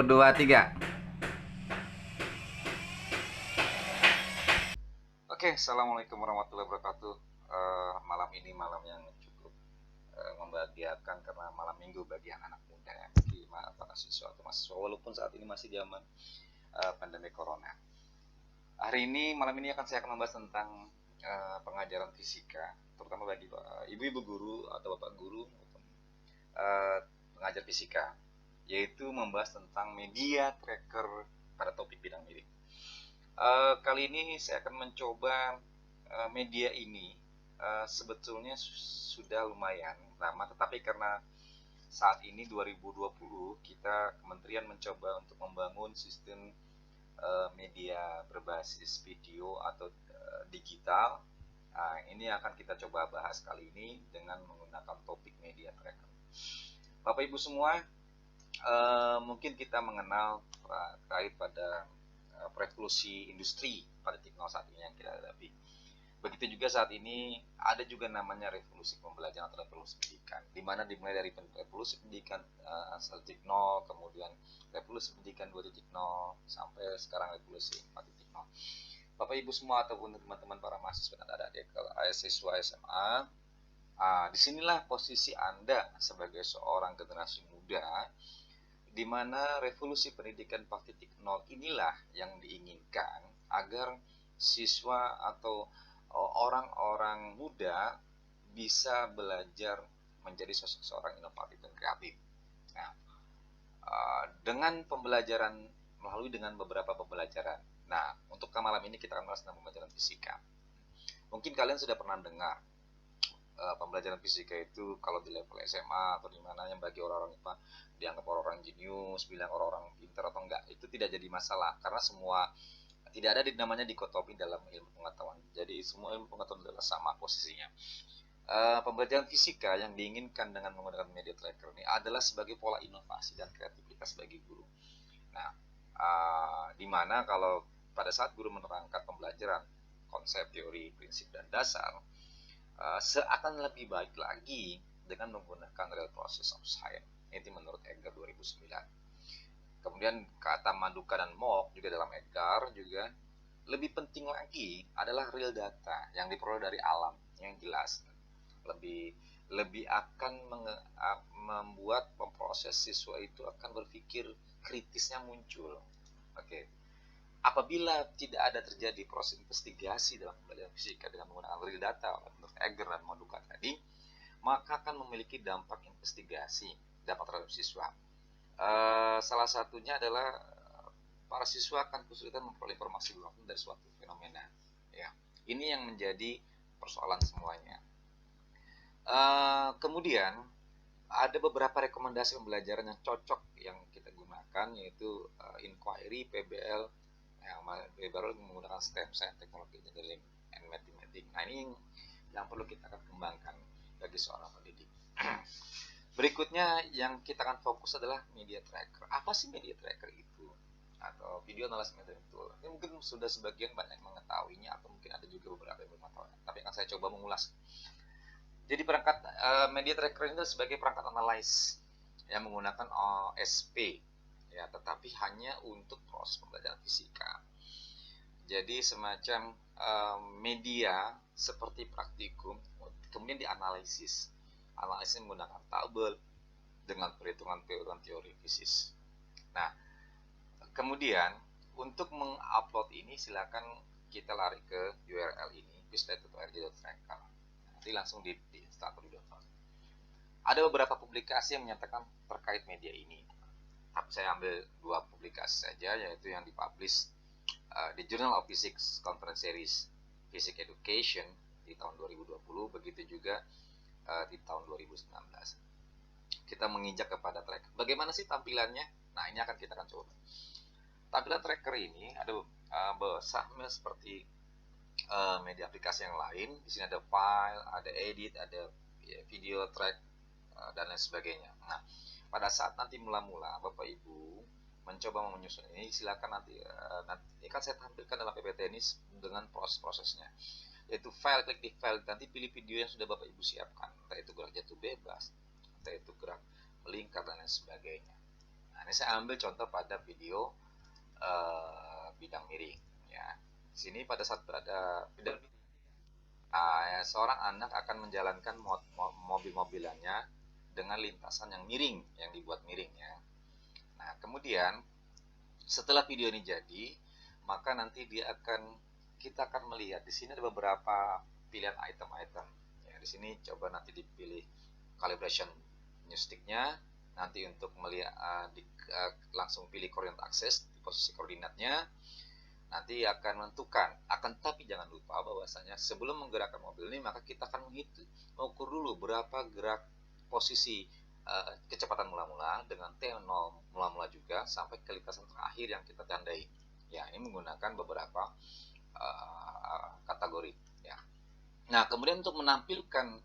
2, 3. Oke, assalamualaikum warahmatullahi wabarakatuh. Malam ini malam yang cukup membahagiakan karena malam minggu bagi anak-anak muda ya, bagi para siswa atau mahasiswa, walaupun saat ini masih zaman pandemi corona. Hari ini, malam ini saya akan membahas tentang pengajaran fisika, terutama bagi ibu-ibu guru atau bapak guru pengajar fisika, yaitu membahas tentang media tracker pada topik bidang milik. Kali ini saya akan mencoba media ini. Sebetulnya sudah lumayan lama, tetapi karena saat ini 2020 kita kementerian mencoba untuk membangun sistem media berbasis video atau digital. Ini akan kita coba bahas kali ini dengan menggunakan topik media tracker. Bapak Ibu semua, mungkin kita mengenal terkait pada revolusi industri pada teknologi saat ini yang kita hadapi. Begitu juga saat ini ada juga namanya revolusi pembelajaran atau revolusi pendidikan, di mana dimulai dari revolusi pendidikan 1.0, kemudian revolusi pendidikan 2.0, sampai sekarang revolusi 4.0. Bapak Ibu semua ataupun teman-teman para mahasiswa dan adik-adik siswa SMA, disinilah posisi Anda sebagai seorang generasi muda, di mana revolusi pendidikan 4.0 inilah yang diinginkan agar siswa atau orang-orang muda bisa belajar menjadi sosok seorang inovatif dan kreatif. Nah, dengan pembelajaran melalui dengan beberapa pembelajaran. Nah, untuk malam ini kita akan bahas tentang pembelajaran fisika. Mungkin kalian sudah pernah dengar pembelajaran fisika itu kalau di level SMA atau di mana yang bagi orang-orang IPA dianggap orang-orang jenius, bilang orang-orang pintar atau enggak, itu tidak jadi masalah karena semua tidak ada namanya dikotomi dalam ilmu pengetahuan. Jadi semua ilmu pengetahuan adalah sama posisinya. Pembelajaran fisika yang diinginkan dengan menggunakan media tracker ini adalah sebagai pola inovasi dan kreativitas bagi guru. Nah, di mana kalau pada saat guru menerangkan pembelajaran konsep, teori, prinsip, dan dasar, seakan lebih baik lagi dengan menggunakan real process of science. Itu menurut Edgar 2009. Kemudian kata Maduka dan Mock juga dalam Edgar juga lebih penting lagi adalah real data yang diperoleh dari alam yang jelas. Lebih akan membuat memproses siswa itu akan berpikir kritisnya muncul. Oke. Apabila tidak ada terjadi proses investigasi dalam pembelajaran fisika dengan menggunakan real data menurut Edgar dan Maduka tadi, maka akan memiliki dampak investigasi terhadap siswa. Salah satunya adalah para siswa akan kesulitan memperoleh informasi dari suatu fenomena. Ya, ini yang menjadi persoalan semuanya. Kemudian ada beberapa rekomendasi pembelajaran yang cocok yang kita gunakan, yaitu inquiry, PBL, yang baru menggunakan STEM, Science, Technology, Engineering, and Mathematics. Nah, ini yang perlu kita akan kembangkan bagi seorang pendidik. Berikutnya yang kita akan fokus adalah media tracker. Apa sih media tracker itu? Atau video analysis method itu? Ini mungkin sudah sebagian banyak mengetahuinya, atau mungkin ada juga beberapa yang belum mengetahui. Tapi akan saya coba mengulas. Jadi perangkat media tracker ini sebagai perangkat analysis yang menggunakan OSP, ya, tetapi hanya untuk proses pembelajaran fisika. Jadi semacam media seperti praktikum, kemudian dianalisis. Analisis menggunakan tabel dengan perhitungan teori fisis. Nah, kemudian untuk mengupload ini silakan kita lari ke URL ini, bisnet.org.tracker. Nanti langsung di install atau di download. Ada beberapa publikasi yang menyatakan terkait media ini. Tapi saya ambil 2 publikasi saja, yaitu yang dipublish di Journal of Physics Conference Series Physics Education di tahun 2020, begitu juga di tahun 2019. Kita menginjak kepada tracker. Bagaimana sih tampilannya? Nah, ini akan kita coba. Tampilan tracker ini ada sama seperti media aplikasi yang lain. Di sini ada file, ada edit, ada video track, dan lain sebagainya. Nah, pada saat nanti mula-mula Bapak Ibu mencoba menyusun ini, silakan nanti kan saya tampilkan dalam PPT ini dengan proses-prosesnya, yaitu file, klik di file, nanti pilih video yang sudah Bapak Ibu siapkan, entah itu gerak jatuh bebas, entah itu gerak melingkar, dan lain sebagainya. Nah, ini saya ambil contoh pada video bidang miring ya. Sini pada saat berada bidang seorang anak akan menjalankan mobil-mobilannya dengan lintasan yang miring, yang dibuat miring ya. Nah, kemudian setelah video ini jadi, maka nanti kita akan melihat di sini ada beberapa pilihan item-item. Ya, di sini coba nanti dipilih calibration new stick-nya, nanti untuk melihat langsung pilih coordinate access di posisi koordinatnya. Nanti akan menentukan, tapi jangan lupa bahwasanya sebelum menggerakkan mobil ini maka kita akan mengukur dulu berapa gerak posisi kecepatan mula-mula dengan T0 mula-mula juga sampai ke lintasan terakhir yang kita tandai. Ya, ini menggunakan beberapa kategori ya. Nah, kemudian untuk menampilkan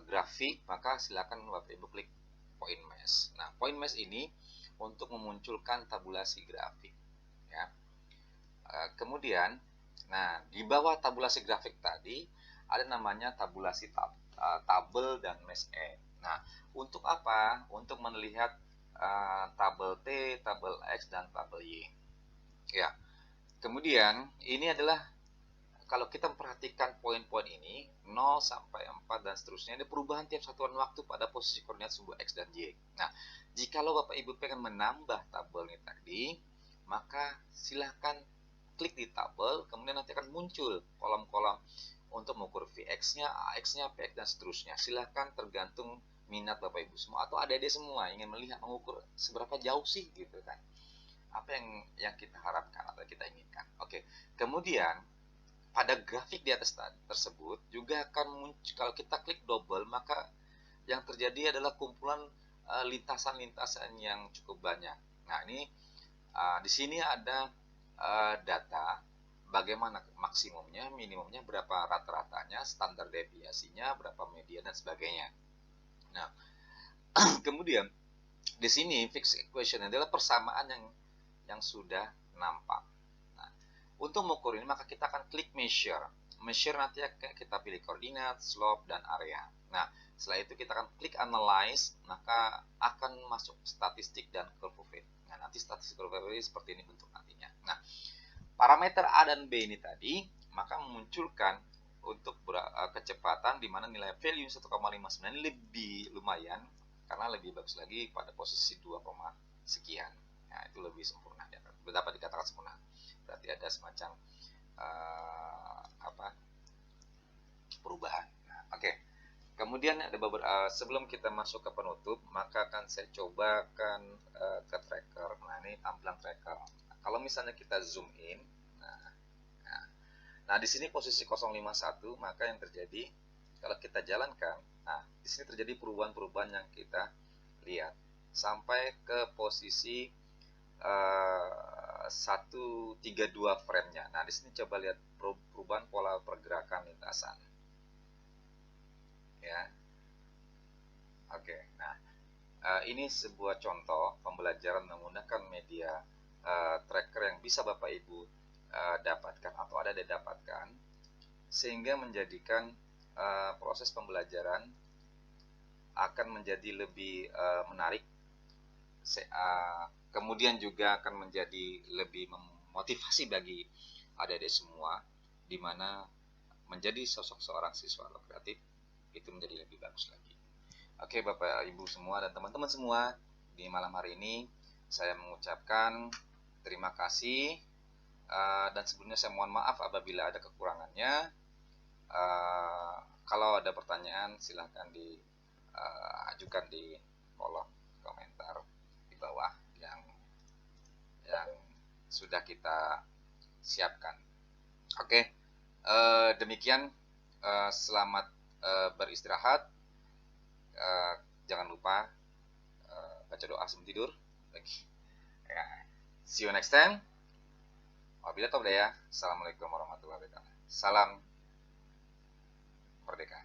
grafik, maka silakan Bapak Ibu klik point mesh. Nah, point mesh ini untuk memunculkan tabulasi grafik ya. Kemudian, nah di bawah tabulasi grafik tadi ada namanya tabulasi tabel dan mesh E. Nah, untuk apa? Untuk melihat tabel T, tabel X, dan tabel Y. Ya. Kemudian ini adalah kalau kita memperhatikan poin-poin ini 0 sampai 4 dan seterusnya, ada perubahan tiap satuan waktu pada posisi koordinat sumbu X dan Y. Nah, jikalau Bapak Ibu pengen menambah tabel ini tadi, maka silahkan klik di tabel, kemudian nanti akan muncul kolom-kolom untuk mengukur Vx-nya, Ax-nya, Px, dan seterusnya. Silahkan tergantung minat Bapak Ibu semua atau adik-adik semua ingin melihat mengukur seberapa jauh sih gitu kan. Apa yang kita harapkan atau kita inginkan. Oke. Kemudian pada grafik di atas tersebut juga akan muncul, kalau kita klik double maka yang terjadi adalah kumpulan lintasan-lintasan yang cukup banyak. Nah, ini di sini ada data bagaimana maksimumnya, minimumnya, berapa rata-ratanya, standar deviasinya, berapa median dan sebagainya. Nah, kemudian di sini fixed equation adalah persamaan yang sudah nampak. Nah, untuk mengukur ini maka kita akan klik measure. Measure nanti kita pilih koordinat, slope, dan area. Nah, setelah itu kita akan klik analyze, maka akan masuk statistik dan curve fit. Nah, nanti statistik curve fit seperti ini bentuk nantinya. Nah, parameter A dan B ini tadi maka memunculkan untuk kecepatan di mana nilai value 1,59 ini lebih lumayan karena lebih bagus lagi pada posisi 2, sekian. Nah, itu lebih sempurna ya, dapat dikatakan sempurna. Berarti ada semacam perubahan. Nah, oke. Kemudian ada beberapa sebelum kita masuk ke penutup, maka akan saya cobakan ke tracker. Nah, ini tampilan tracker. Nah, kalau misalnya kita zoom in, nah di sini posisi 051, maka yang terjadi kalau kita jalankan, nah di sini terjadi perubahan-perubahan yang kita lihat sampai ke posisi 132 frame-nya. Nah, di sini coba lihat perubahan pola pergerakan lintasan. Ya. Oke. Nah, ini sebuah contoh pembelajaran menggunakan media tracker yang bisa Bapak Ibu dapatkan atau ada didapatkan sehingga menjadikan proses pembelajaran akan menjadi lebih menarik. Kemudian juga akan menjadi lebih memotivasi bagi adik-adik semua, di mana menjadi sosok seorang siswa kreatif itu menjadi lebih bagus lagi. Oke, Bapak Ibu semua dan teman-teman semua, di malam hari ini saya mengucapkan terima kasih dan sebelumnya saya mohon maaf apabila ada kekurangannya. Kalau ada pertanyaan silahkan diajukan di kolom komentar di bawah yang sudah kita siapkan. Oke, demikian. Selamat beristirahat. Jangan lupa baca doa sebelum tidur. Ya. See you next time. Wabillahi taufiq. Assalamualaikum warahmatullahi wabarakatuh. Salam merdeka.